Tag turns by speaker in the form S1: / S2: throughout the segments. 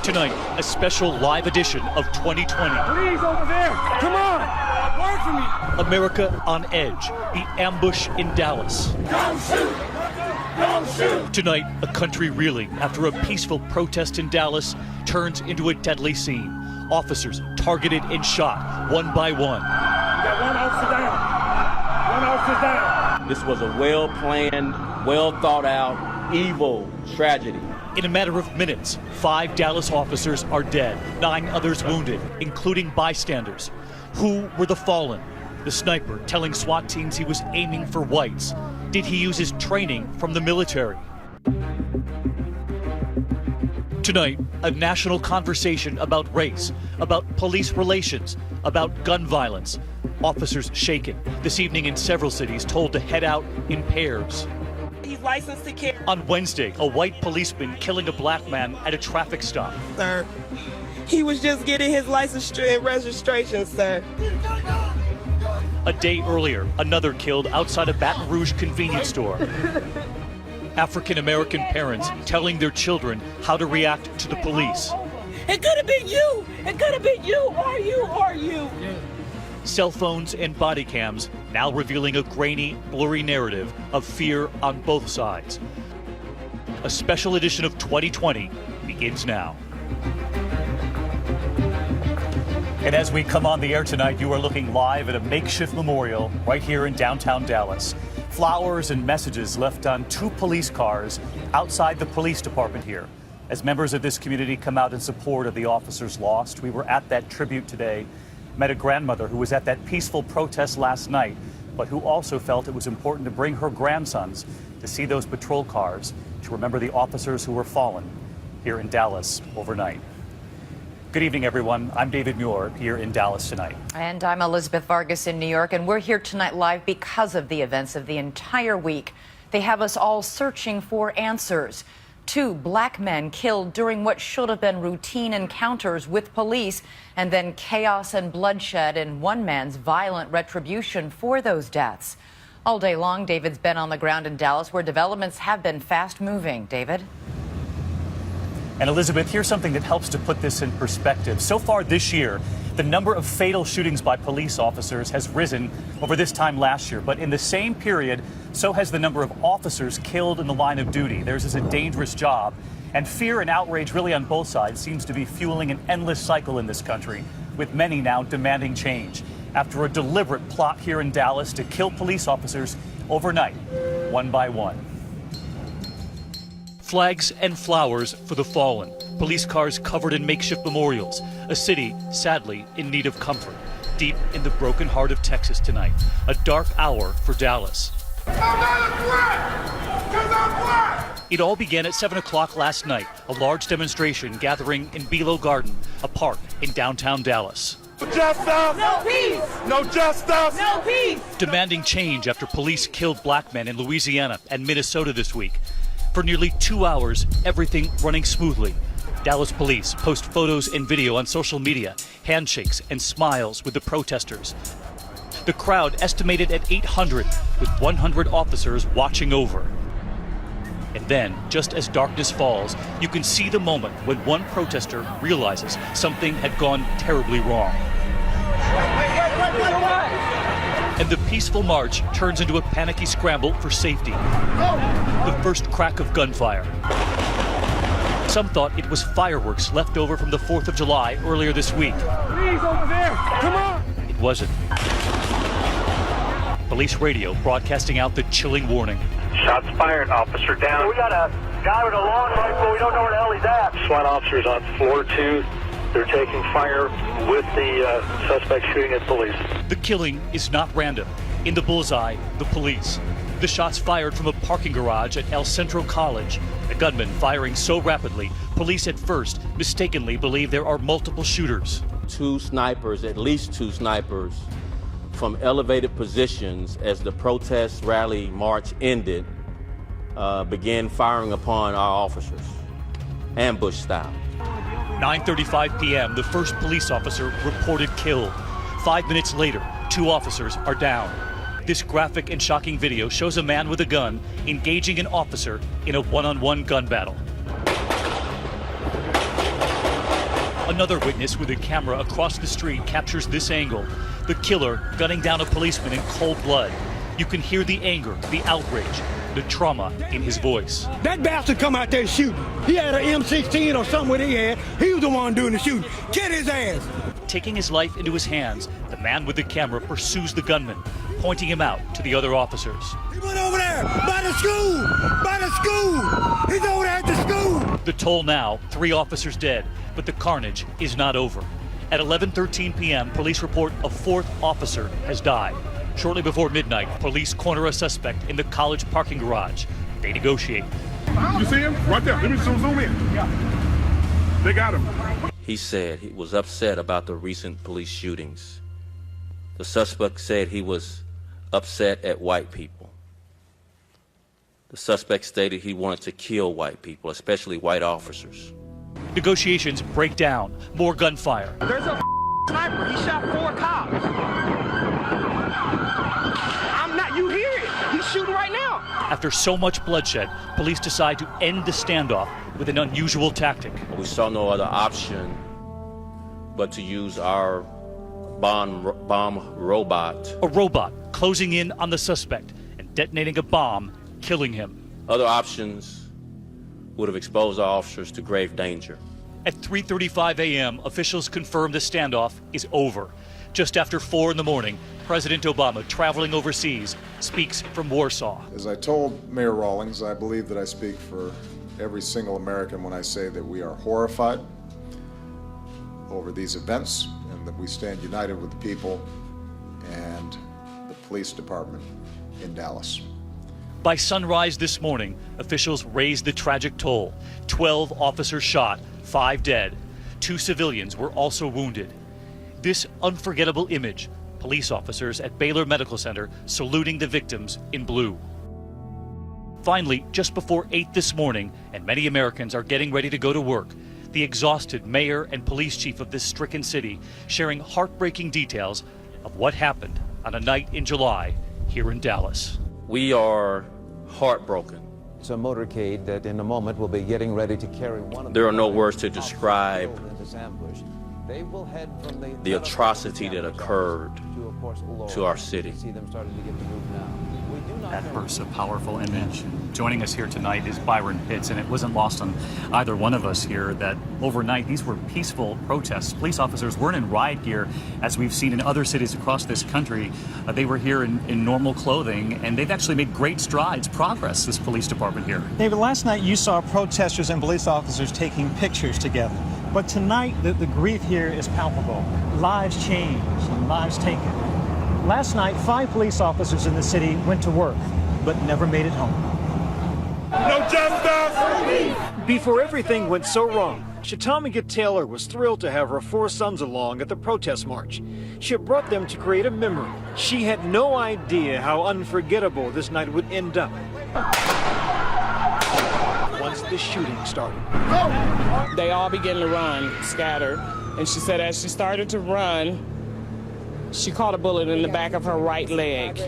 S1: Tonight, a special live edition of 2020.
S2: Please, over there. Come on. Work for me.
S1: America on edge. The ambush in Dallas.
S2: Don't shoot. Don't shoot.
S1: Tonight, a country reeling after a peaceful protest in Dallas turns into a deadly scene. Officers targeted and shot one by one.
S2: We got one officer down. One officer down.
S3: This was a well-planned, well-thought-out, evil tragedy.
S1: In a matter of minutes, 5 Dallas officers are dead, 9 others wounded, including bystanders. Who were the fallen? The sniper telling SWAT teams he was aiming for whites. Did he use his training from the military? Tonight, a national conversation about race, about police relations, about gun violence. Officers shaken. This evening in several cities told to head out in pairs.
S4: He's licensed to carry.
S1: On Wednesday, a white policeman killing a black man at a traffic stop.
S4: Sir, he was just getting his license and registration, sir.
S1: A day earlier, another killed outside a Baton Rouge convenience store. African-American parents telling their children how to react to the police.
S4: It could have been you. It could have been you or you or you.
S1: Cell phones and body cams now revealing a grainy, blurry narrative of fear on both sides. A special edition of 2020 begins now. And as we come on the air tonight, you are looking live at a makeshift memorial right here in downtown Dallas. Flowers and messages left on 2 police cars outside the police department here. As members of this community come out in support of the officers lost, we were at that tribute today. Met a grandmother who was at that peaceful protest last night, but who also felt it was important to bring her grandsons to see those patrol cars, to remember the officers who were fallen here in Dallas overnight. Good evening, everyone. I'm David Muir here in Dallas tonight.
S5: And I'm Elizabeth Vargas in New York, and we're here tonight live because of the events of the entire week. They have us all searching for answers. 2 black men killed during what should have been routine encounters with police, and then chaos and bloodshed in one man's violent retribution for those deaths. All day long, David's been on the ground in Dallas, where developments have been fast-moving. David?
S1: And Elizabeth, here's something that helps to put this in perspective. So far this year, the number of fatal shootings by police officers has risen over this time last year. But in the same period, so has the number of officers killed in the line of duty. Theirs is a dangerous job. And fear and outrage really on both sides seems to be fueling an endless cycle in this country, with many now demanding change after a deliberate plot here in Dallas to kill police officers overnight, one by one. Flags and flowers for the fallen. Police cars covered in makeshift memorials. A city, sadly, in need of comfort. Deep in the broken heart of Texas tonight. A dark hour for Dallas.
S2: I'm not a threat. 'Cause I'm black.
S1: It all began at 7 o'clock last night. A large demonstration gathering in Belo Garden, a park in downtown Dallas.
S2: No justice.
S4: No peace.
S2: No justice.
S4: No peace.
S1: Demanding change after police killed black men in Louisiana and Minnesota this week. For nearly 2 hours, everything running smoothly. Dallas police post photos and video on social media, handshakes and smiles with the protesters. The crowd estimated at 800, with 100 officers watching over. And then, just as darkness falls, you can see the moment when one protester realizes something had gone terribly wrong. And the peaceful march turns into a panicky scramble for safety. The first crack of gunfire. Some thought it was fireworks left over from the 4th of July earlier this week.
S2: Please, over there. Come on.
S1: It wasn't. Police radio broadcasting out the chilling warning.
S6: Shots fired, officer down.
S7: We got a guy with a long rifle. We don't know where the hell he's at.
S6: SWAT officers on floor 2. They're taking fire with the suspect shooting at police.
S1: The killing is not random. In the bullseye, the police. The shots fired from a parking garage at El Centro College. A gunman firing so rapidly, police at first mistakenly believe there are multiple shooters.
S3: 2 snipers, at least 2 snipers, from elevated positions as the protest rally march ended, began firing upon our officers, ambush style.
S1: 9:35 p.m., the first police officer reported killed. 5 minutes later, 2 officers are down. This graphic and shocking video shows a man with a gun engaging an officer in a one-on-one gun battle. Another witness with a camera across the street captures this angle. The killer gunning down a policeman in cold blood. You can hear the anger, the outrage, the trauma in his voice.
S2: That bastard come out there shooting. He had an M16 or something what he had. He was the one doing the shooting. Get his ass.
S1: Taking his life into his hands, the man with the camera pursues the gunman, pointing him out to the other officers.
S2: He went over there by the school. By the school. He's over there at the school.
S1: The toll now, 3 officers dead, but the carnage is not over. At 11:13 p.m., police report a 4th officer has died. Shortly before midnight, police corner a suspect in the college parking garage. They negotiate.
S8: You see him? Right there. Let me zoom in. Yeah. They got him.
S3: He said he was upset about the recent police shootings. The suspect said he was upset at white people. The suspect stated he wanted to kill white people, especially white officers.
S1: Negotiations break down. More gunfire.
S4: There's a sniper. He shot 4 cops. You hear it. He's shooting right now.
S1: After so much bloodshed, police decide to end the standoff with an unusual tactic.
S3: We saw no other option but to use our bomb robot.
S1: A robot closing in on the suspect and detonating a bomb, killing him.
S3: Other options would have exposed our officers to grave danger.
S1: At 3:35 a.m., officials confirm the standoff is over. Just after 4 in the morning, President Obama, traveling overseas, speaks from Warsaw.
S9: As I told Mayor Rawlings, I believe that I speak for every single American when I say that we are horrified over these events and that we stand united with the people and the police department in Dallas.
S1: By sunrise this morning, officials raised the tragic toll. 12 officers shot, 5 dead. 2 civilians were also wounded. This unforgettable image, police officers at Baylor Medical Center saluting the victims in blue. Finally, just before 8 this morning, and many Americans are getting ready to go to work, the exhausted mayor and police chief of this stricken city sharing heartbreaking details of what happened on a night in July here in Dallas.
S3: We are heartbroken.
S10: It's a motorcade that in a moment will be getting ready to carry one of
S3: There are no words to describe
S10: They will head from
S3: the atrocity that occurred to our city.
S1: That burst a powerful image. Joining us here tonight is Byron Pitts, and it wasn't lost on either one of us here that overnight these were peaceful protests. Police officers weren't in riot gear as we've seen in other cities across this country. They were here in normal clothing, and they've actually made great strides, progress, this police department here.
S11: David, last night you saw protesters and police officers taking pictures together. But tonight, the grief here is palpable. Lives changed and lives taken. Last night, 5 police officers in the city went to work, but never made it home.
S2: No justice!
S11: Before everything went so wrong, Shatamika Taylor was thrilled to have her 4 sons along at the protest march. She had brought them to create a memory. She had no idea how unforgettable this night would end up once the shooting started.
S4: They all began to run, scattered. And she said as she started to run, she caught a bullet in the back of her right leg.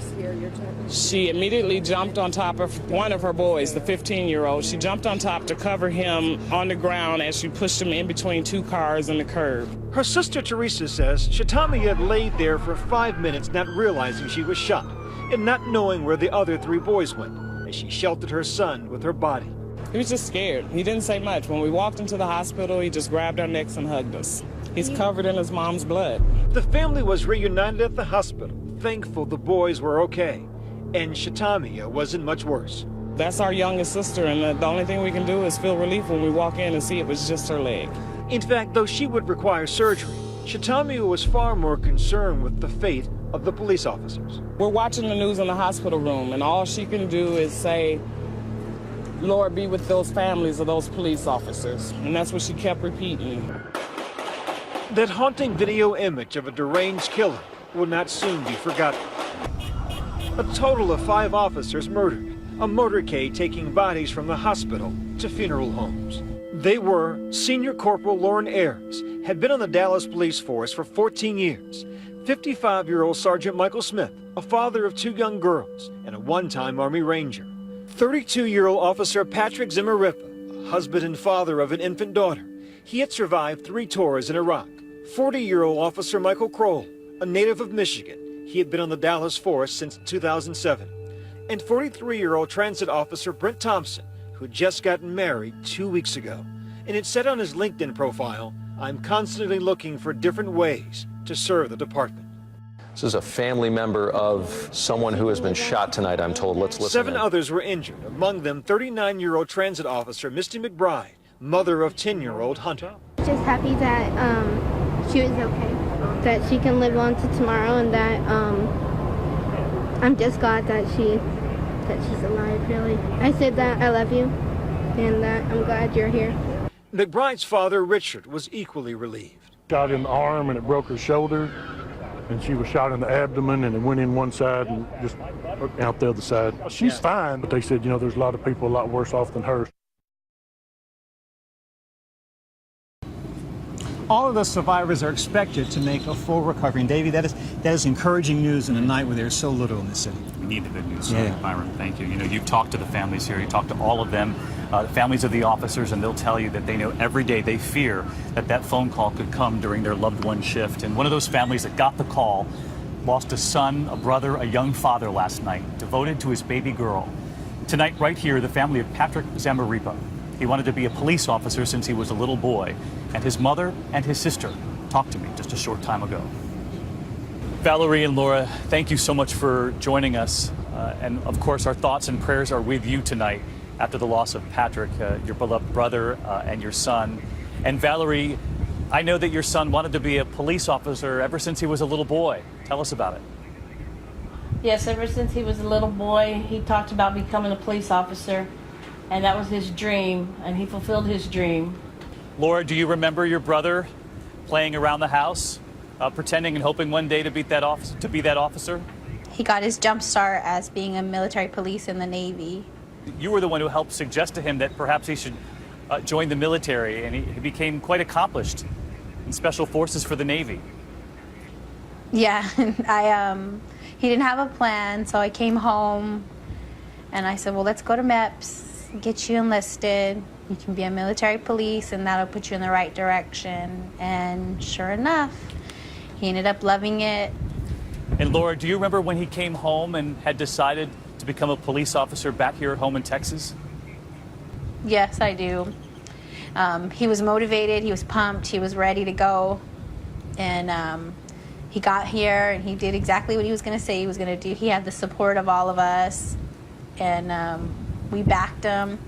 S4: She immediately jumped on top of one of her boys, the 15-year-old. She jumped on top to cover him on the ground as she pushed him in between 2 cars and the curb.
S11: Her sister Teresa says Shatamika had laid there for 5 minutes not realizing she was shot and not knowing where the other 3 boys went as she sheltered her son with her body.
S4: He was just scared. He didn't say much. When we walked into the hospital, he just grabbed our necks and hugged us. He's covered in his mom's blood.
S11: The family was reunited at the hospital, thankful the boys were okay, and Shatamika wasn't much worse.
S4: That's our youngest sister, and the only thing we can do is feel relief when we walk in and see it was just her leg.
S11: In fact, though she would require surgery, Shatamika was far more concerned with the fate of the police officers.
S4: We're watching the news in the hospital room, and all she can do is say, Lord, be with those families of those police officers. And that's what she kept repeating.
S11: That haunting video image of a deranged killer will not soon be forgotten. A total of 5 officers murdered, a motorcade taking bodies from the hospital to funeral homes. They were Senior Corporal Lauren Ayers, had been on the Dallas Police Force for 14 years, 55-year-old Sergeant Michael Smith, a father of 2 young girls, and a one-time Army Ranger. 32-year-old Officer Patrick Zimmerippa, a husband and father of an infant daughter. He had survived 3 tours in Iraq. 40-year-old Officer Michael Kroll, a native of Michigan. He had been on the Dallas force since 2007. And 43-year-old Transit Officer Brent Thompson, who had just gotten married 2 weeks ago. And it said on his LinkedIn profile, "I'm constantly looking for different ways to serve the department."
S10: This is a family member of someone who has been shot tonight, I'm told. Let's listen
S11: 7
S10: in.
S11: others were injured, among them 39-year-old Transit Officer Misty McBride, mother of 10-year-old Hunter.
S12: Just happy that she was okay, that she can live on to tomorrow, and that I'm just glad that she's alive, really. I said that I love you and that I'm glad you're here.
S11: McBride's father, Richard, was equally relieved.
S8: Shot in the arm and it broke her shoulder, and she was shot in the abdomen and it went in one side and just out the other side. She's fine, but they said, you know, there's a lot of people a lot worse off than her.
S13: All of the survivors are expected to make a full recovery. And Davey, that is encouraging news in a night where there's so little in the city.
S1: We need the good news,
S13: Yeah.
S1: Byron. Thank you. You know, you've talked to the families here. You talked to all of them, the families of the officers, and they'll tell you that they know every day they fear that phone call could come during their loved one's shift. And one of those families that got the call lost a son, a brother, a young father last night, devoted to his baby girl. Tonight, right here, the family of Patrick Zamaripa. He wanted to be a police officer since he was a little boy, and his mother and his sister talked to me just a short time ago. Valerie and Laura, thank you so much for joining us. And of course, our thoughts and prayers are with you tonight after the loss of Patrick, your beloved brother and your son. And Valerie, I know that your son wanted to be a police officer ever since he was a little boy. Tell us about it.
S14: Yes, ever since he was a little boy, he talked about becoming a police officer, and that was his dream, and he fulfilled his dream.
S1: Laura, do you remember your brother playing around the house, pretending and hoping one day to be that officer?
S15: He got his jump start as being a military police in the Navy.
S1: You were the one who helped suggest to him that perhaps he should join the military, and he became quite accomplished in special forces for the Navy.
S15: Yeah, he didn't have a plan, so I came home and I said, well, let's go to MEPS, get you enlisted. You can be a military police and that'll put you in the right direction. And sure enough, he ended up loving it.
S1: And Laura, do you remember when he came home and had decided to become a police officer back here at home in Texas?
S15: Yes, I do. He was motivated, he was pumped, he was ready to go. And he got here and he did exactly what he was going to say he was going to do. He had the support of all of us, and we backed him.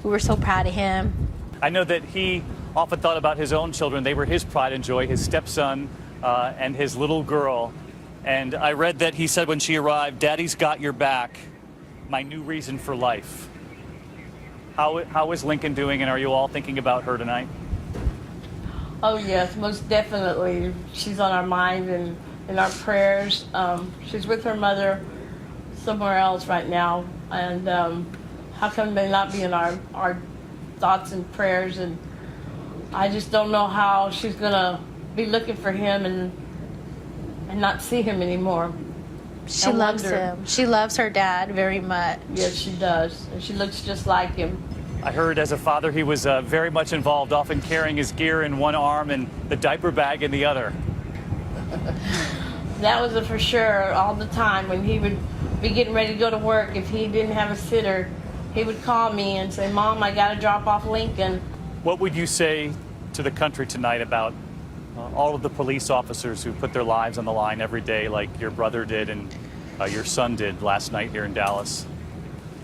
S15: We were so proud of him.
S1: I know that he often thought about his own children. They were his pride and joy, his stepson and his little girl. And I read that he said when she arrived, "Daddy's got your back, my new reason for life." How is Lincoln doing, and are you all thinking about her tonight?
S14: Oh yes, most definitely. She's on our mind and in our prayers. She's with her mother somewhere else right now, and how come they not be in our thoughts and prayers? And I just don't know how she's gonna be looking for him and not see him anymore.
S15: She loves him. She loves her dad very much.
S14: Yes, she does, and she looks just like him.
S1: I heard as a father he was very much involved, often carrying his gear in one arm and the diaper bag in the other.
S14: That was a for sure all the time. When he would be getting ready to go to work, if he didn't have a sitter, he would call me and say, "Mom, I got to drop off Lincoln."
S1: What would you say to the country tonight about all of the police officers who put their lives on the line every day, like your brother did and your son did last night here in Dallas?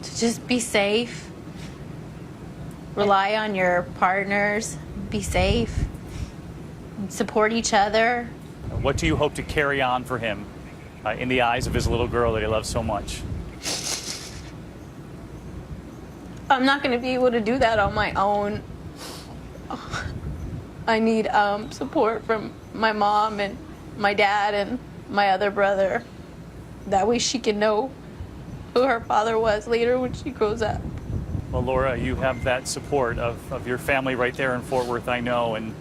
S15: To just be safe. Rely on your partners. Be safe. Support each other.
S1: What do you hope to carry on for him in the eyes of his little girl that he loves so much?
S15: I'm not going to be able to do that on my own. I need support from my mom and my dad and my other brother. That way she can know who her father was later when she grows up.
S1: Well, Laura, you have that support of your family right there in Fort Worth, I know, and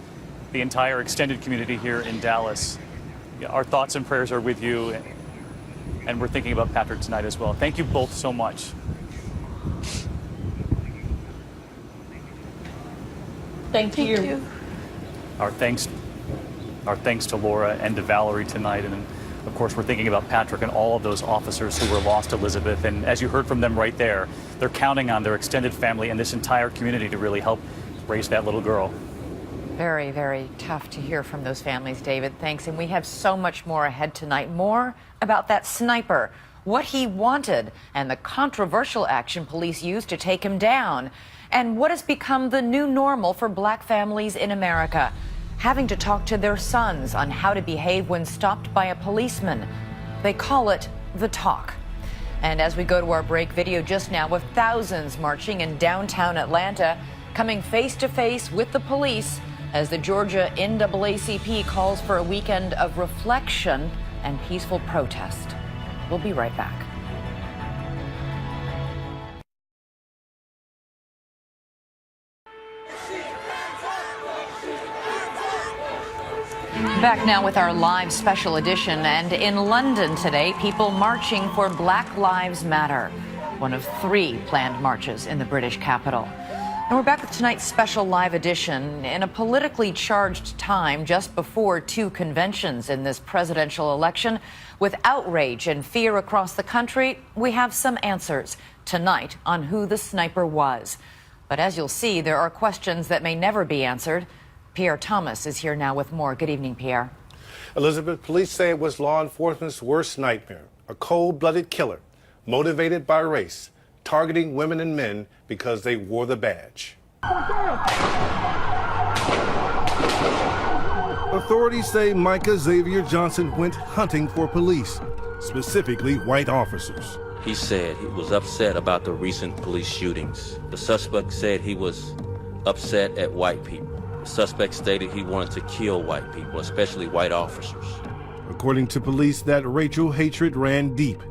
S1: the entire extended community here in Dallas. Our thoughts and prayers are with you, and we're thinking about Patrick tonight as well. Thank you both so much.
S14: Thank you.
S1: Our thanks to Laura and to Valerie tonight. And of course, we're thinking about Patrick and all of those officers who were lost, Elizabeth. And as you heard from them right there, they're counting on their extended family and this entire community to really help raise that little girl.
S5: Very, very tough to hear from those families, David. Thanks. And we have so much more ahead tonight. More about that sniper, what he wanted, and the controversial action police used to take him down, and what has become the new normal for black families in America, having to talk to their sons on how to behave when stopped by a policeman. They call it the talk. And as we go to our break, video just now of thousands marching in downtown Atlanta, coming face to face with the police as the Georgia NAACP calls for a weekend of reflection and peaceful protest. We'll be right back. Back now with our live special edition, and in London today, people marching for Black Lives Matter, one of 3 planned marches in the British capital. And we're back with tonight's special live edition. In a politically charged time just before 2 conventions in this presidential election, with outrage and fear across the country, we have some answers tonight on who the sniper was. But as you'll see, there are questions that may never be answered. Pierre Thomas is here now with more. Good evening, Pierre.
S16: Elizabeth, police say it was law enforcement's worst nightmare, a cold-blooded killer motivated by race, targeting women and men because they wore the badge. Authorities say Micah Xavier Johnson went hunting for police, specifically white officers.
S3: He said he was upset about the recent police shootings. The suspect said he was upset at white people. The suspect stated he wanted to kill white people, especially white officers.
S16: According to police, that racial hatred ran deep.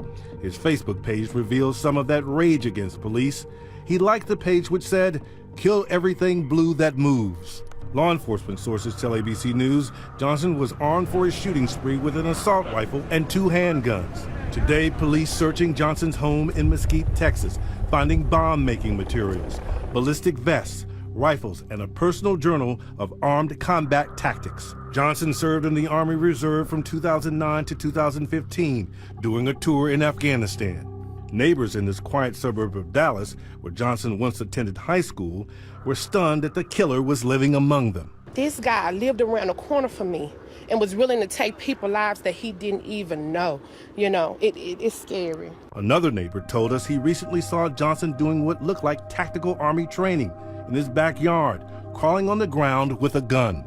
S16: His Facebook page reveals some of that rage against police. He liked the page which said, "Kill everything blue that moves." Law enforcement sources tell ABC News Johnson was armed for his shooting spree with an assault rifle and 2 handguns. Today, police searching Johnson's home in Mesquite, Texas, finding bomb-making materials, ballistic vests, rifles, and a personal journal of armed combat tactics. Johnson served in the Army Reserve from 2009 to 2015, doing a tour in Afghanistan. Neighbors in this quiet suburb of Dallas, where Johnson once attended high school, were stunned that the killer was living among them.
S17: This guy lived around the corner from me and was willing to take people's lives that he didn't even know. You know, it's scary.
S16: Another neighbor told us he recently saw Johnson doing what looked like tactical Army training in his backyard, crawling on the ground with a gun.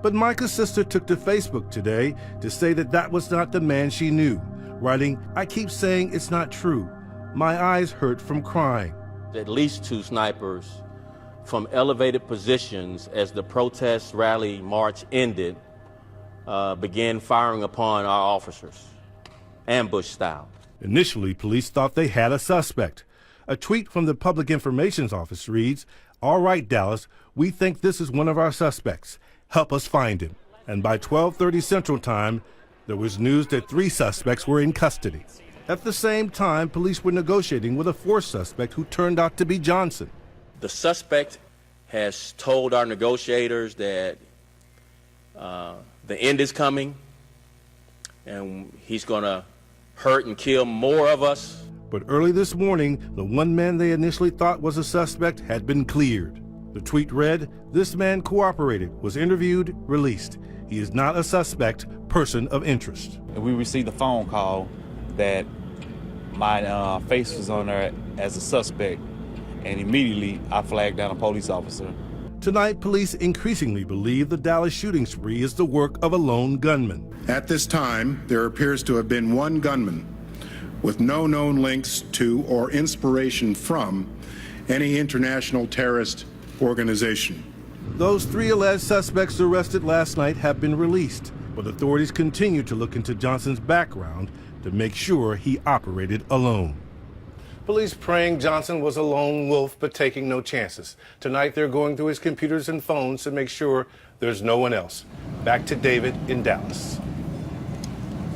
S16: But Micah's sister took to Facebook today to say that that was not the man she knew, writing, "I keep saying it's not true. My eyes hurt from crying."
S3: At least 2 snipers from elevated positions as the protest rally march ended began firing upon our officers, ambush style.
S16: Initially, police thought they had a suspect. A tweet from the Public Information's Office reads, "All right, Dallas, we think this is one of our suspects. Help us find him." And by 12:30 Central Time, there was news that 3 suspects were in custody. At the same time, police were negotiating with a 4th suspect who turned out to be Johnson.
S3: The suspect has told our negotiators that the end is coming and he's going to hurt and kill more of us.
S16: But early this morning, the one man they initially thought was a suspect had been cleared. The tweet read, "This man cooperated, was interviewed, released. He is not a suspect, person of interest."
S18: We received a phone call that my face was on there as a suspect, and immediately I flagged down a police officer.
S16: Tonight, police increasingly believe the Dallas shooting spree is the work of a lone gunman.
S19: At this time, there appears to have been one gunman with no known links to or inspiration from any international terrorist organization.
S16: Those 3 alleged suspects arrested last night have been released, but authorities continue to look into Johnson's background to make sure he operated alone. Police praying Johnson was a lone wolf, but taking no chances. Tonight, they're going through his computers and phones to make sure there's no one else. Back to David in Dallas.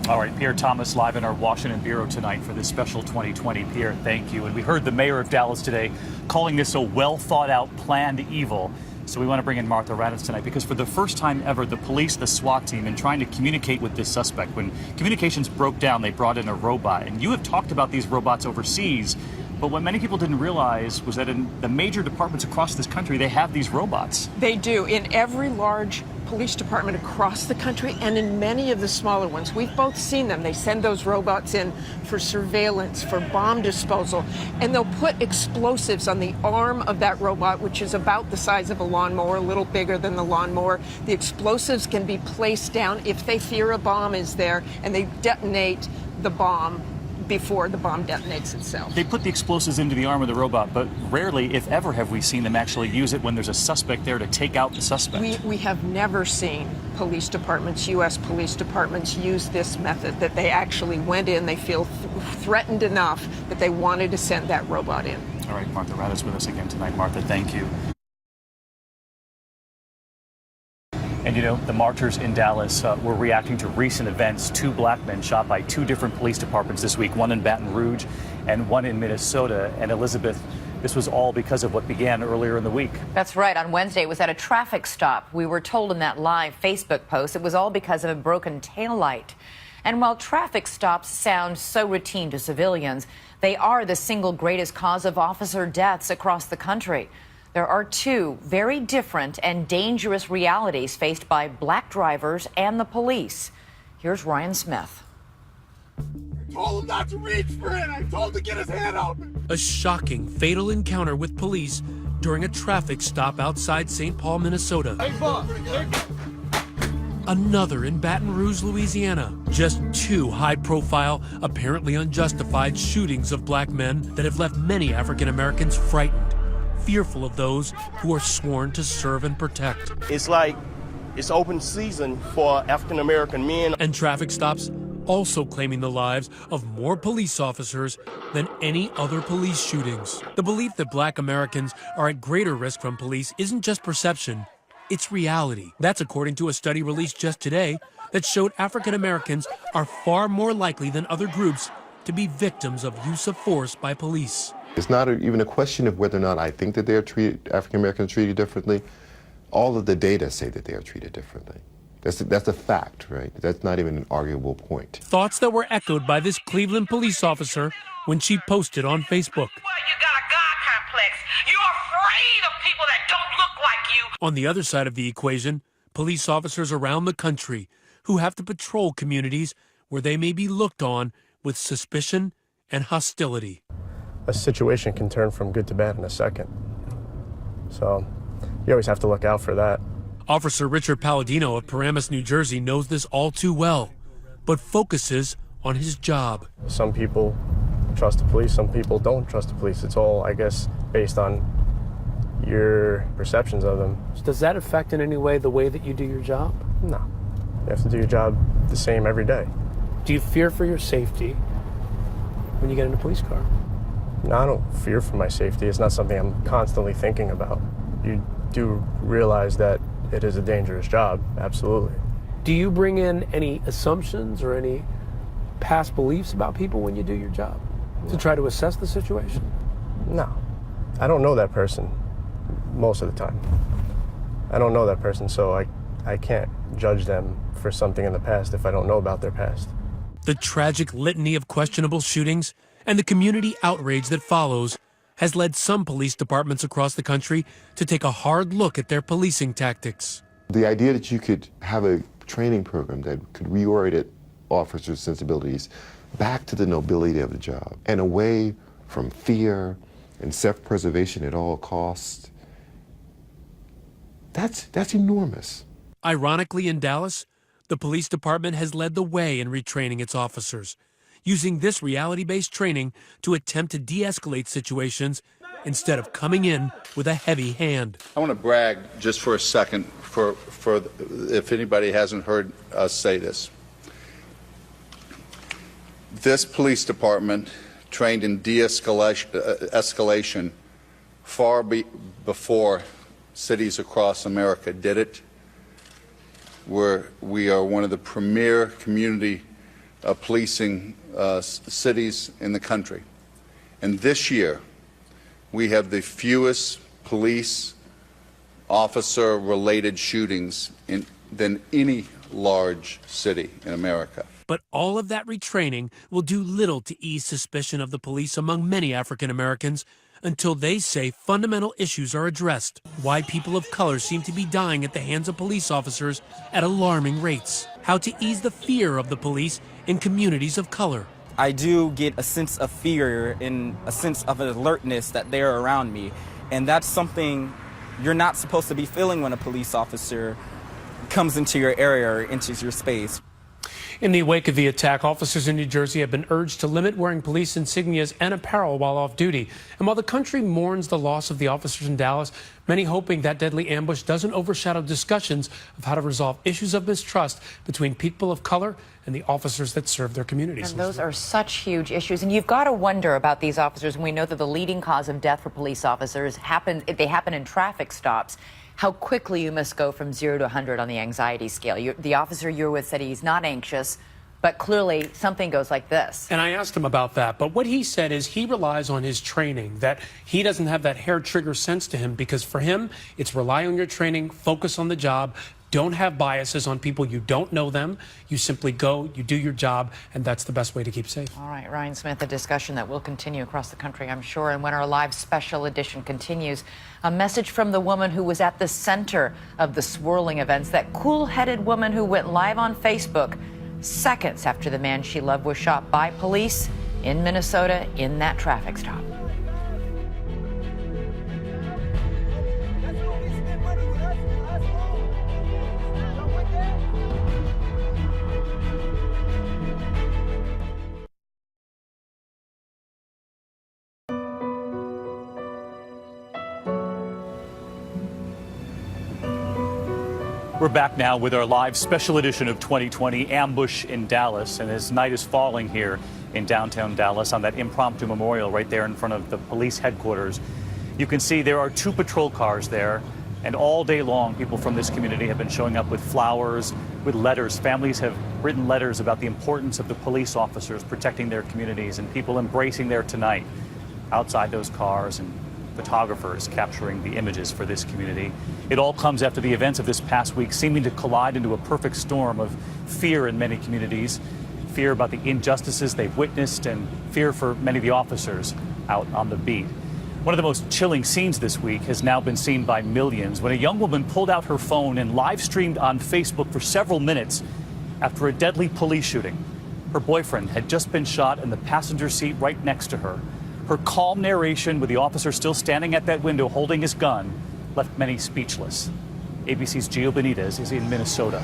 S1: All right, Pierre Thomas live in our Washington Bureau tonight for this special 2020. Pierre, thank you. And we heard the mayor of Dallas today calling this a well-thought-out planned evil. So we want to bring in Martha Raddatz tonight because for the first time ever, the police, the SWAT team, in trying to communicate with this suspect, when communications broke down, they brought in a robot. And you have talked about these robots overseas, but what many people didn't realize was that in the major departments across this country, they have these robots.
S20: They do. In every large police department across the country and in many of the smaller ones. We've both seen them. They send those robots in for surveillance, for bomb disposal, and they'll put explosives on the arm of that robot, which is about the size of a lawnmower, a little bigger than the lawnmower. The explosives can be placed down if they fear a bomb is there, and they detonate the bomb before the bomb detonates itself.
S1: They put the explosives into the arm of the robot, but rarely, if ever, have we seen them actually use it when there's a suspect there to take out the suspect.
S20: We have never seen police departments, U.S. police departments, use this method, that they actually went in, they feel threatened enough that they wanted to send that robot in.
S1: All right, Martha Raddatz with us again tonight. Martha, thank you. And you know, the marchers in Dallas were reacting to recent events. 2 black men shot by 2 different police departments this week, one in Baton Rouge and one in Minnesota. And Elizabeth, this was all because of what began earlier in the week.
S5: That's right. On Wednesday, it was at a traffic stop. We were told in that live Facebook post it was all because of a broken taillight. And while traffic stops sound so routine to civilians, they are the single greatest cause of officer deaths across the country. There are 2 very different and dangerous realities faced by black drivers and the police. Here's Ryan Smith.
S21: I told him not to reach for it. I told him to get his hand out.
S22: A shocking, fatal encounter with police during a traffic stop outside St. Paul, Minnesota.
S21: Hey, boss.
S22: Another in Baton Rouge, Louisiana. Just 2 high-profile, apparently unjustified shootings of black men that have left many African Americans frightened, fearful of those who are sworn to serve and protect.
S23: It's like it's open season for African American men.
S22: And traffic stops also claiming the lives of more police officers than any other police shootings. The belief that black Americans are at greater risk from police isn't just perception, it's reality. That's according to a study released just today that showed African Americans are far more likely than other groups to be victims of use of force by police.
S24: It's not even a question of whether or not I think that they're treated, African Americans treated differently. All of the data say that they are treated differently. That's a fact, right? That's not even an arguable point.
S22: Thoughts that were echoed by this Cleveland police officer when she posted on Facebook.
S25: Well, you got a God complex. You're afraid of people that don't look like you.
S22: On the other side of the equation, police officers around the country who have to patrol communities where they may be looked on with suspicion and hostility.
S26: A situation can turn from good to bad in a second. So you always have to look out for that.
S22: Officer Richard Palladino of Paramus, New Jersey knows this all too well, but focuses on his job.
S26: Some people trust the police, some people don't trust the police. It's all, I guess, based on your perceptions of them.
S27: Does that affect in any way the way that you do your job?
S26: No. You have to do your job the same every day.
S27: Do you fear for your safety when you get in a police car?
S26: No, I don't fear for my safety. It's not something I'm constantly thinking about. You do realize that it is a dangerous job, absolutely.
S27: Do you bring in any assumptions or any past beliefs about people when you do your job to try to assess the situation?
S26: No. I don't know that person most of the time. I don't know that person, so I can't judge them for something in the past if I don't know about their past.
S22: The tragic litany of questionable shootings and the community outrage that follows has led some police departments across the country to take a hard look at their policing tactics.
S24: The idea that you could have a training program that could reorient officers' sensibilities back to the nobility of the job and away from fear and self-preservation at all costs, that's enormous.
S22: Ironically, in Dallas, the police department has led the way in retraining its officers, using this reality-based training to attempt to de-escalate situations instead of coming in with a heavy hand.
S28: I want to brag just for a second for if anybody hasn't heard us say this. This police department trained in de-escalation far before cities across America did it. We are one of the premier community policing cities in the country. And this year, we have the fewest police officer-related shootings than any large city in America.
S22: But all of that retraining will do little to ease suspicion of the police among many African Americans until they say fundamental issues are addressed. Why people of color seem to be dying at the hands of police officers at alarming rates. How to ease the fear of the police in communities of color.
S2: I do get a sense of fear and a sense of alertness that they're around me. And that's something you're not supposed to be feeling when a police officer comes into your area or enters your space.
S22: In the wake of the attack, officers in New Jersey have been urged to limit wearing police insignias and apparel while off duty. And while the country mourns the loss of the officers in Dallas, many hoping that deadly ambush doesn't overshadow discussions of how to resolve issues of mistrust between people of color and the officers that serve their communities.
S5: And those are such huge issues. And you've got to wonder about these officers. And we know that the leading cause of death for police officers happen in traffic stops. How quickly you must go from 0 to 100 on the anxiety scale. The officer you're with said he's not anxious, but clearly something goes like this.
S22: And I asked him about that, but what he said is he relies on his training, that he doesn't have that hair trigger sense to him, because for him, it's rely on your training, focus on the job, don't have biases on people. You don't know them. You simply go, you do your job, and that's the best way to keep safe.
S5: All right, Ryan Smith, a discussion that will continue across the country, I'm sure. And when our live special edition continues, a message from the woman who was at the center of the swirling events, that cool-headed woman who went live on Facebook seconds after the man she loved was shot by police in Minnesota in that traffic stop.
S1: We're back now with our live special edition of 2020 Ambush in Dallas. And as night is falling here in downtown Dallas on that impromptu memorial right there in front of the police headquarters, you can see there are 2 patrol cars there. And all day long, people from this community have been showing up with flowers, with letters. Families have written letters about the importance of the police officers protecting their communities, and people embracing there tonight outside those cars, and photographers capturing the images for this community. It all comes after the events of this past week seeming to collide into a perfect storm of fear in many communities, fear about the injustices they've witnessed, and fear for many of the officers out on the beat. One of the most chilling scenes this week has now been seen by millions when a young woman pulled out her phone and live streamed on Facebook for several minutes after a deadly police shooting. Her boyfriend had just been shot in the passenger seat right next to her. Her calm narration, with the officer still standing at that window holding his gun, left many speechless. ABC's Gio Benitez is in Minnesota.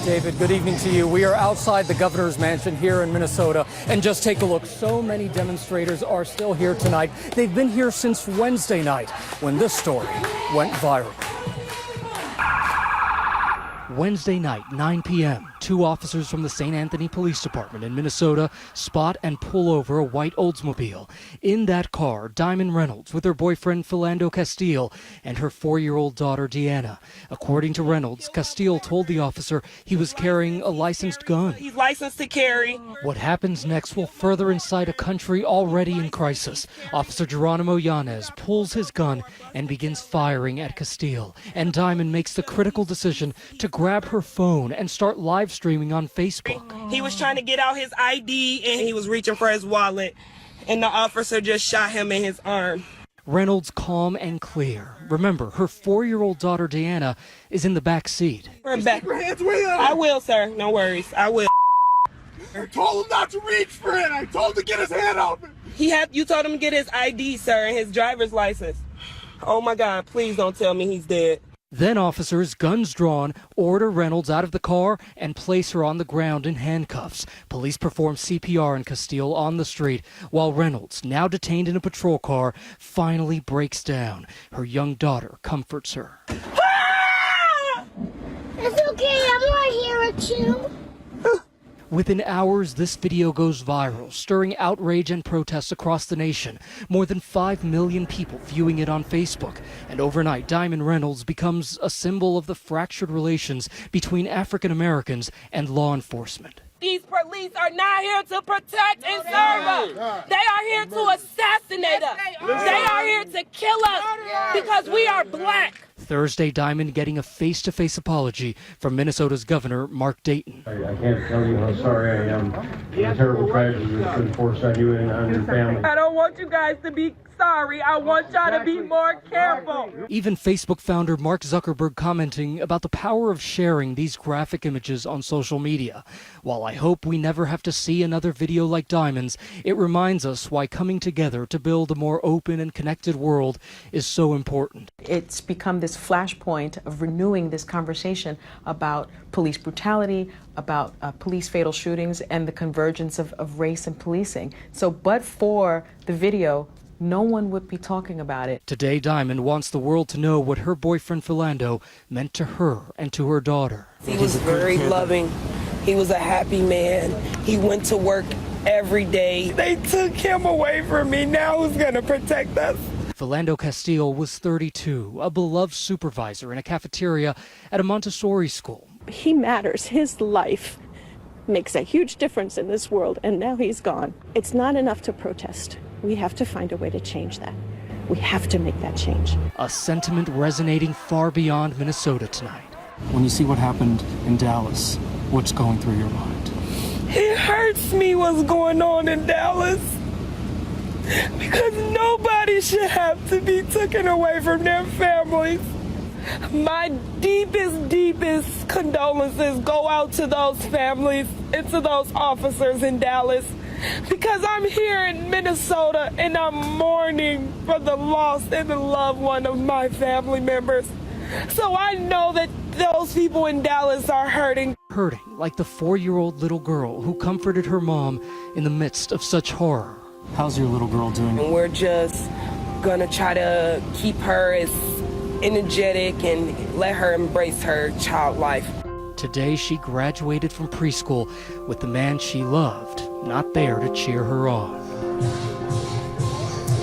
S4: David, good evening to you. We are outside the governor's mansion here in Minnesota, and just take a look. So many demonstrators are still here tonight. They've been here since Wednesday night when this story went viral. Wednesday night, 9 p.m., 2 officers from the St. Anthony Police Department in Minnesota spot and pull over a white Oldsmobile. In that car, Diamond Reynolds with her boyfriend Philando Castile and her 4-year-old daughter Deanna. According to Reynolds, Castile told the officer he was carrying a licensed gun.
S6: He's licensed to carry.
S4: What happens next will further incite a country already in crisis. Officer Geronimo Yanez pulls his gun and begins firing at Castile. And Diamond makes the critical decision to grab her phone and start live streaming on Facebook.
S6: He was trying to get out his ID and he was reaching for his wallet, and the officer just shot him in his arm.
S4: Reynolds calm and clear. Remember, her 4-year-old daughter Deanna is in the back seat.
S6: We're back. I will, sir. No worries. I will.
S21: I told him not to reach for it. I told him to get his hand out.
S6: You told him to get his ID, sir, and his driver's license. Oh my God, please don't tell me he's dead.
S4: Then officers, guns drawn, order Reynolds out of the car and place her on the ground in handcuffs. Police perform CPR on Castile on the street, while Reynolds, now detained in a patrol car, finally breaks down. Her young daughter comforts her.
S7: Ah! It's okay, I'm right here with you.
S4: Within hours, this video goes viral, stirring outrage and protests across the nation. More than 5 million people viewing it on Facebook. And overnight, Diamond Reynolds becomes a symbol of the fractured relations between African Americans and law enforcement.
S6: These police are not here to protect and serve us. They are here to assassinate us. They are here to kill us because we are black.
S4: Thursday, Diamond getting a face-to-face apology from Minnesota's Governor Mark Dayton.
S8: I can't tell you how sorry I am for the terrible tragedy that's been forced on you and on your family.
S6: I don't want you guys to be sorry. I want y'all to be more careful.
S4: Even Facebook founder Mark Zuckerberg commenting about the power of sharing these graphic images on social media. While I hope we never have to see another video like Diamond's, it reminds us why coming together to build a more open and connected world is so important.
S9: It's become this flashpoint of renewing this conversation about police brutality, about police fatal shootings, and the convergence of race and policing. So, but for the video, no one would be talking about it.
S4: Today, Diamond wants the world to know what her boyfriend Philando meant to her and to her daughter.
S6: He was very loving. He was a happy man. He went to work every day. They took him away from me. Now who's going to protect us?
S4: Philando Castile was 32, a beloved supervisor in a cafeteria at a Montessori school.
S10: He matters. His life makes a huge difference in this world, and now he's gone. It's not enough to protest. We have to find a way to change that. We have to make that change.
S4: A sentiment resonating far beyond Minnesota tonight.
S11: When you see what happened in Dallas, what's going through your mind?
S6: It hurts me what's going on in Dallas. Because nobody should have to be taken away from their families. My deepest condolences go out to those families and to those officers in Dallas. Because I'm here in Minnesota and I'm mourning for the lost and the loved one of my family members. So I know that those people in Dallas are hurting.
S4: Hurting like the 4-year-old little girl who comforted her mom in the midst of such horror.
S11: How's your little girl doing?
S6: And we're just gonna try to keep her as energetic and let her embrace her child life.
S4: Today she graduated from preschool with the man she loved not there to cheer her on.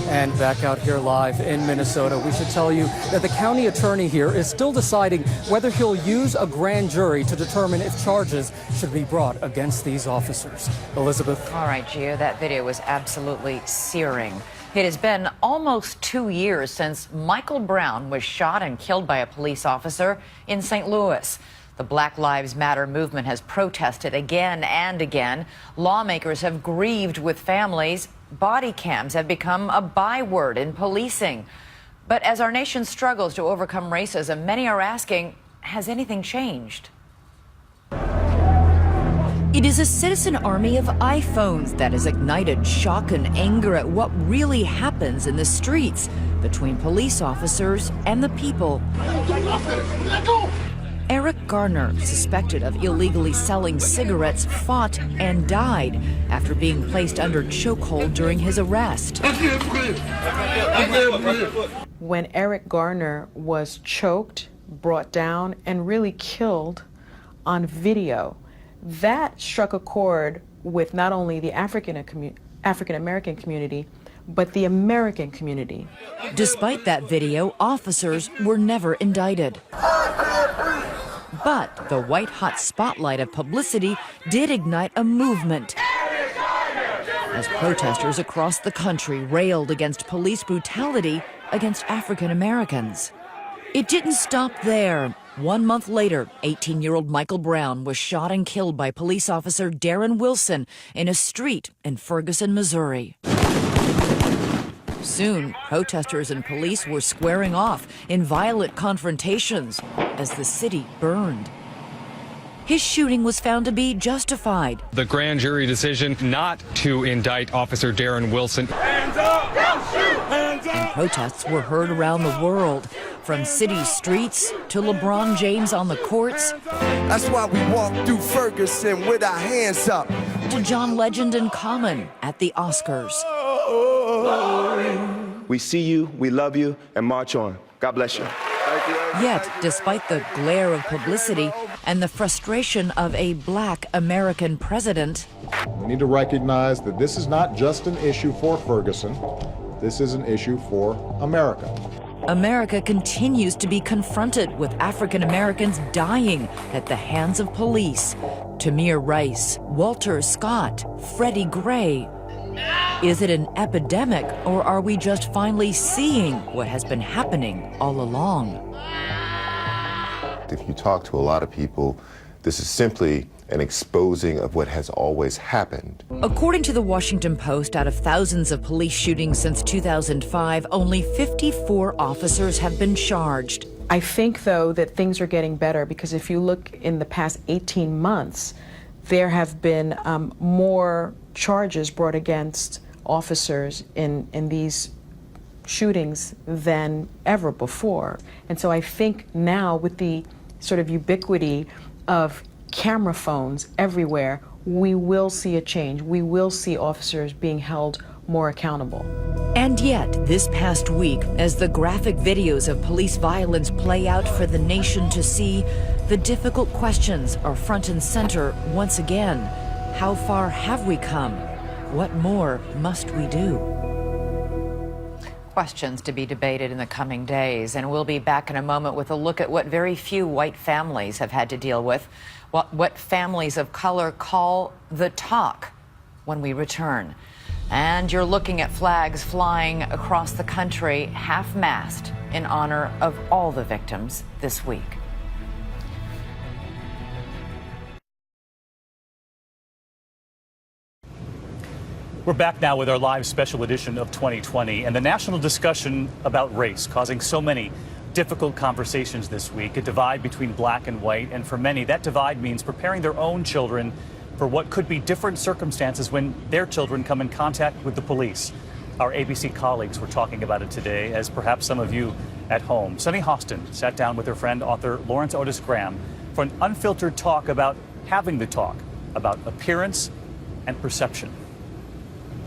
S12: And back out here live in Minnesota, we should tell you that the county attorney here is still deciding whether he'll use a grand jury to determine if charges should be brought against these officers. Elizabeth.
S5: All right, Gio, that video was absolutely searing. It has been almost 2 years since Michael Brown was shot and killed by a police officer in St. Louis. The Black Lives Matter movement has protested again and again. Lawmakers have grieved with families. Body cams have become a byword in policing. But as our nation struggles to overcome racism, many are asking, has anything changed?
S13: It is a citizen army of iPhones that has ignited shock and anger at what really happens in the streets between police officers and the people. Eric Garner, suspected of illegally selling cigarettes, fought and died after being placed under chokehold during his arrest.
S9: When Eric Garner was choked, brought down, and really killed on video, that struck a chord with not only the African American community, but the American community.
S13: Despite that video, officers were never indicted. But the white-hot spotlight of publicity did ignite a movement as protesters across the country railed against police brutality against African Americans. It didn't stop there. 1 month later, 18-year-old Michael Brown was shot and killed by police officer Darren Wilson in a street in Ferguson, Missouri. Soon, protesters and police were squaring off in violent confrontations as the city burned. His shooting was found to be justified.
S14: The grand jury decision not to indict Officer Darren Wilson.
S21: Hands up! Don't shoot! Hands up!
S13: And protests were heard around the world, from city streets to LeBron James on the courts.
S15: That's why we walk through Ferguson with our hands up.
S13: To John Legend and Common at the Oscars.
S15: We see you, we love you, and march on. God bless you.
S13: Yet, despite the glare of publicity and the frustration of a black American president,
S29: we need to recognize that this is not just an issue for Ferguson. This is an issue for America.
S13: America continues to be confronted with African Americans dying at the hands of police. Tamir Rice, Walter Scott, Freddie Gray. Is it an epidemic, or are we just finally seeing what has been happening all along?
S24: If you talk to a lot of people, this is simply an exposing of what has always happened.
S13: According to the Washington Post, out of thousands of police shootings since 2005, only 54 officers have been charged.
S9: I think, though, that things are getting better because if you look in the past 18 months, there have been more charges brought against officers in these shootings than ever before. And so I think now with the sort of ubiquity of camera phones everywhere, we will see a change. We will see officers being held more accountable.
S13: And yet, this past week, as the graphic videos of police violence play out for the nation to see, the difficult questions are front and center once again. How far have we come? What more must we do?
S5: Questions to be debated in the coming days, and we'll be back in a moment with a look at what very few white families have had to deal with, what families of color call the talk when we return. And you're looking at flags flying across the country, half-mast, in honor of all the victims this week.
S1: We're back now with our live special edition of 2020 and the national discussion about race causing so many difficult conversations this week, a divide between black and white. And for many, that divide means preparing their own children for what could be different circumstances when their children come in contact with the police. Our ABC colleagues were talking about it today, as perhaps some of you at home. Sunny Hostin sat down with her friend, author Lawrence Otis Graham, for an unfiltered talk about having the talk, about appearance and perception.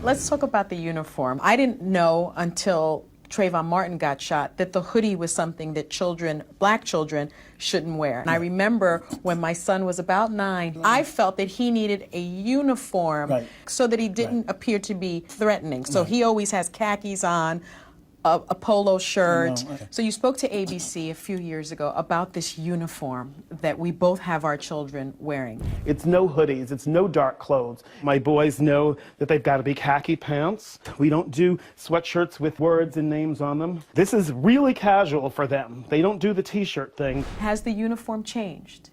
S9: Let's talk about the uniform. I didn't know until Trayvon Martin got shot that the hoodie was something that children, black children, shouldn't wear. And I remember when my son was about 9, I felt that he needed a uniform so that he didn't appear to be threatening. So he always has khakis on, a polo shirt. So you spoke to ABC a few years ago about this uniform that we both have our children wearing.
S3: It's no hoodies, it's no dark clothes. My boys know that they've got to be khaki pants. We don't do sweatshirts with words and names on them. This is really casual for them. They don't do the t-shirt thing.
S9: Has the uniform changed?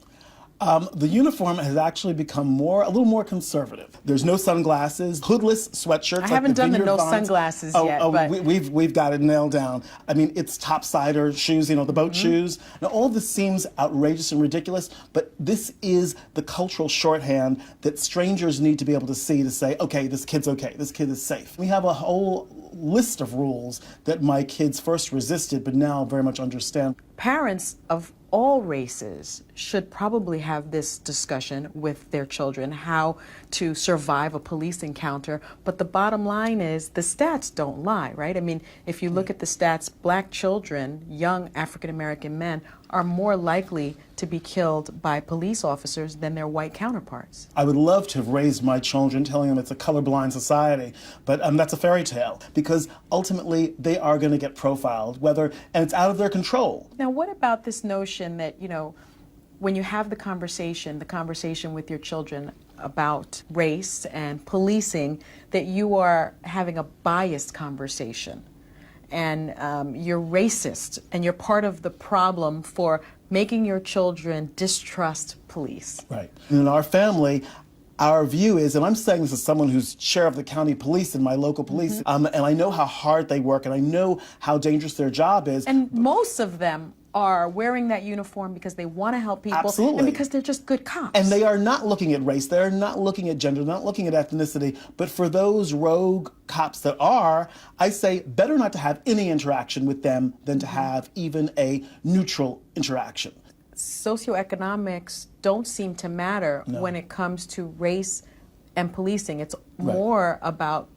S16: The uniform has actually become a little more conservative. There's no sunglasses, hoodless sweatshirts.
S9: I haven't done the no sunglasses yet.
S16: But we've got it nailed down. I mean, it's topsider shoes, the boat shoes. Now, all of this seems outrageous and ridiculous, but this is the cultural shorthand that strangers need to be able to see to say, okay, this kid is safe. We have a whole list of rules that my kids first resisted, but now very much understand.
S9: Parents of all races should probably have this discussion with their children, how to survive a police encounter. But the bottom line is the stats don't lie, right? I mean, if you look at the stats, black children, young African-American men, are more likely to be killed by police officers than their white counterparts.
S16: I would love to have raised my children telling them it's a colorblind society, but that's a fairy tale, because ultimately they are going to get profiled, and it's out of their control.
S9: Now, what about this notion that, when you have the conversation with your children about race and policing, that you are having a biased conversation and you're racist and you're part of the problem for making your children distrust police?
S16: Right. In our family, our view is, and I'm saying this as someone who's chair of the county police in my local police, and I know how hard they work and I know how dangerous their job is.
S9: And most of them are wearing that uniform because they want to help people.
S16: Absolutely.
S9: And because they're just good cops.
S16: And they are not looking at race, they're not looking at gender, not looking at ethnicity, but for those rogue cops that are, I say better not to have any interaction with them than to have even a neutral interaction.
S9: Socioeconomics don't seem to matter when it comes to race and policing. It's more about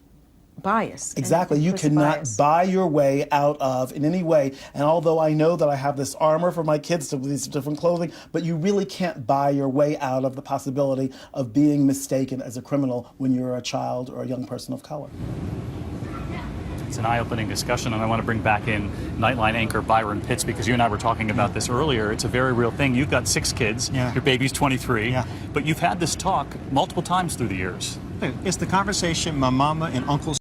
S9: bias.
S16: Exactly. You cannot buy your way out of in any way. And although I know that I have this armor for my kids, these different clothing, but you really can't buy your way out of the possibility of being mistaken as a criminal when you're a child or a young person of color.
S1: It's an eye-opening discussion, and I want to bring back in Nightline anchor Byron Pitts, because you and I were talking about this earlier. It's a very real thing. You've got 6 kids.
S17: Yeah.
S1: Your baby's 23.
S17: Yeah.
S1: But you've had this talk multiple times through the years.
S17: It's the conversation my mama and uncles